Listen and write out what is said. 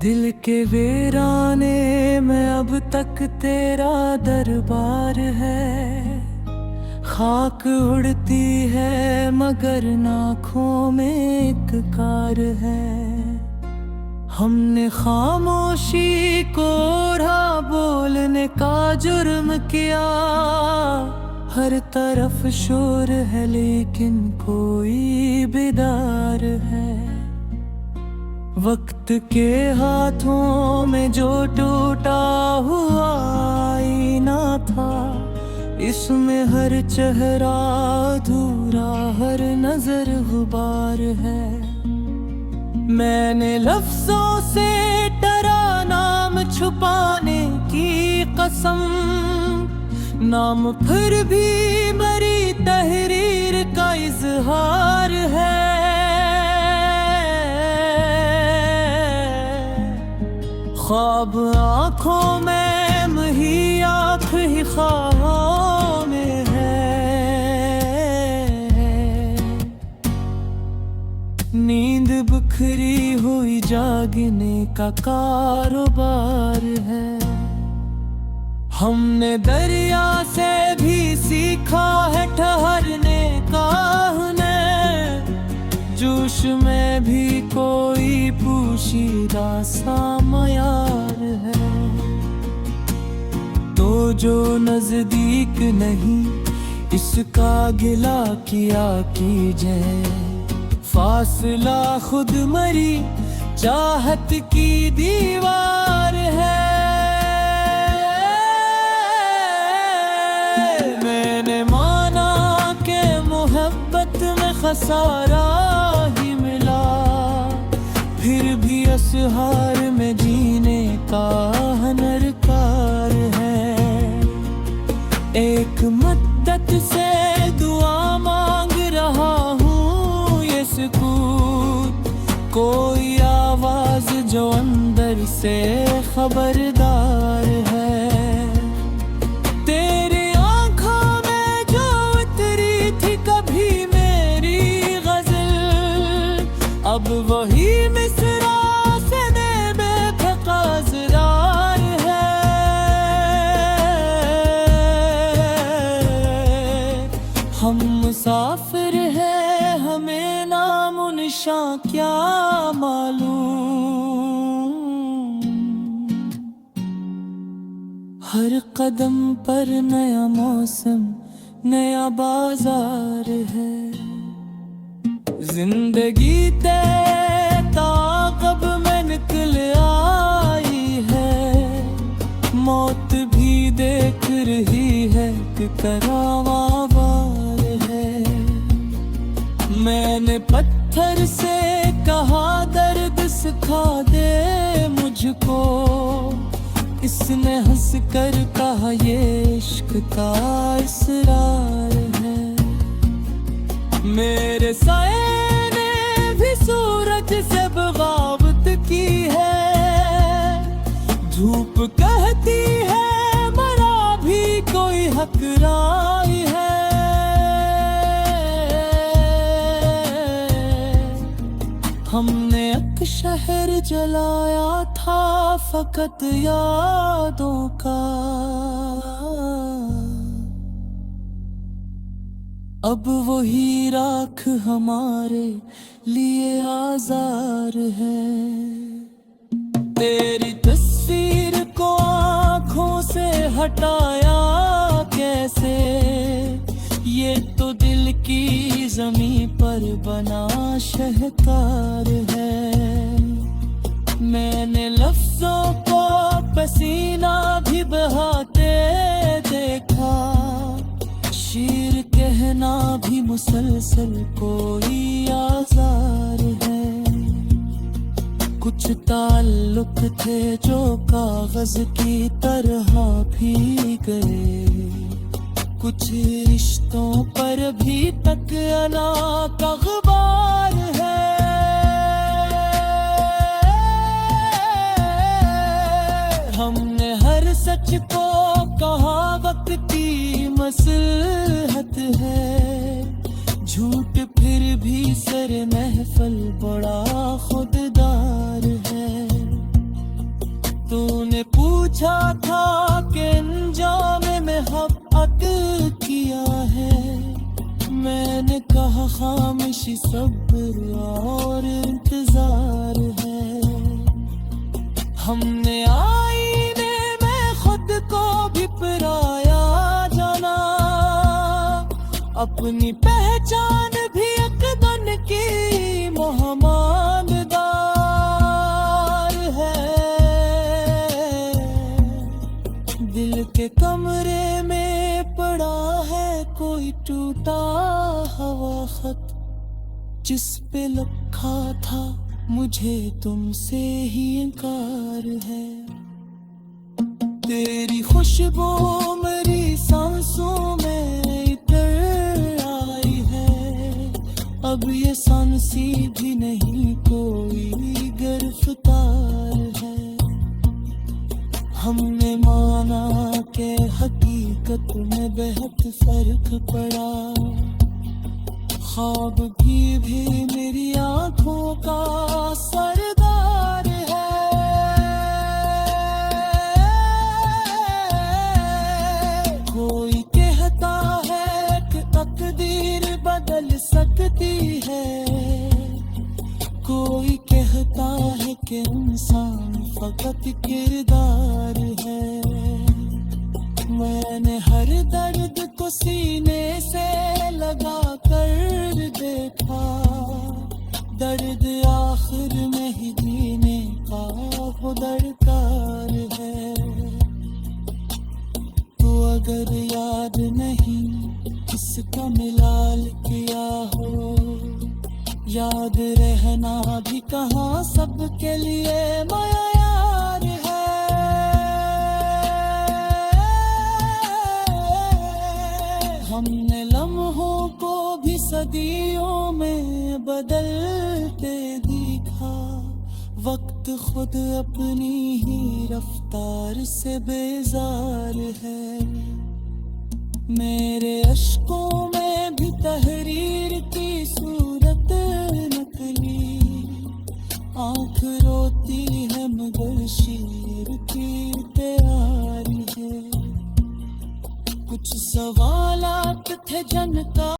दिल के वीराने में अब तक तेरा दरबार है। खाक उड़ती है मगर आँखों में एक कार है। हमने खामोशी को ओढ़ा, बोलने का जुर्म किया। हर तरफ शोर है लेकिन कोई बेदार है। वक्त के हाथों में जो टूटा हुआ आईना था, इसमें हर चेहरा अधूरा, हर नजर गुबार है। मैंने लफ्जों से डरा नाम छुपाने की कसम, नाम फिर भी मेरी तहरीर का इजहार है। ख्वाब आँखों में मही आँख ही ख्वाबों में है। नींद बिखरी हुई जागने का कारोबार है। हमने दरिया से भी सीखा है ठहरने का हुनर। जोश में भी कोई पोशीदा सा मयार है। तो जो नजदीक नहीं इसका गिला किया कीजिए। फासला खुद मरी चाहत की दीवार है। मैंने माना के मोहब्बत में खसारा ही मिला, फिर भी असहार में जीने का हनरकार है। एक मुद्दत से दुआ मांग रहा हूँ, ये सुकूत कोई आवाज जो अंदर से खबरदार है। तेरी आंखों में जो उतरी थी कभी मेरी गजल, अब वही मिसरा सने बेफिक़रार है। हम मुसाफिर हैं, हमें नामो निशां क्या मालूम। हर कदम पर नया मौसम, नया बाजार है। जिंदगी ताक़ब में निकल आई है। मौत भी देख रही है कि करावार है। मैंने पत्थर से कहा दर्द सिखा दे मुझको, इसने हंस कर कहा ये इश्क का इसरार है। मेरे साए ने भी सूरज से बगावत की है। धूप कहती है मरा भी कोई हकराई है। हमने एक शहर जलाया था फकत यादों का, अब वही राख हमारे लिए आज़ार है। तेरी तस्वीर को आँखों से हटाया कैसे, ये तो दिल की ज़मीं पर बना शहकार है। मैंने लफ्ज़ों को पसीना भी बहाते देखा, शीर कहना भी मुसलसल कोई आज़ार है। कुछ ताल्लुक थे जो कागज की तरह भीग गए, कुछ रिश्तों पर भी तक अना का गुबार है। हमने हर सच को कहा वक्त की मसलहत है। झूठ फिर भी सर महफल बड़ा खुददार है। सोचा था कि अंजाम में मोहब्बत किया है। मैंने कहा खामोशी सब्र और इंतजार है। हमने आईने में खुद को भी पराया जाना, अपनी पहचान भी अकदन की मोहमानदार है। दिल के कमरे में पड़ा है कोई टूटा हुआ खत, जिस पे लिखा था मुझे तुमसे ही इनकार है। तेरी खुशबू मेरी सांसों में इतर आई है। अब ये सांसी भी नहीं कोई गिरफ्तार है। हमने माना कि हकीकत में बेहद फर्क पड़ा। ख्वाब भी मेरी आंखों का सरदार है। कोई कहता है कि तकदीर बदल सकती है, कोई कहता है कि इंसान फकत किरदार है। मैंने हर दर्द को सीने से लगा कर देखा, दर्द आखिर में ही जीने का वो दरकार है। तो अगर याद नहीं किसका मिलाल किया हो, याद रहना भी कहाँ सबके लिए मयार है। हमने लम्हों को भी सदियों में बदलते देखा। वक्त खुद अपनी ही रफ्तार से बेजार है। मेरे अश्कों में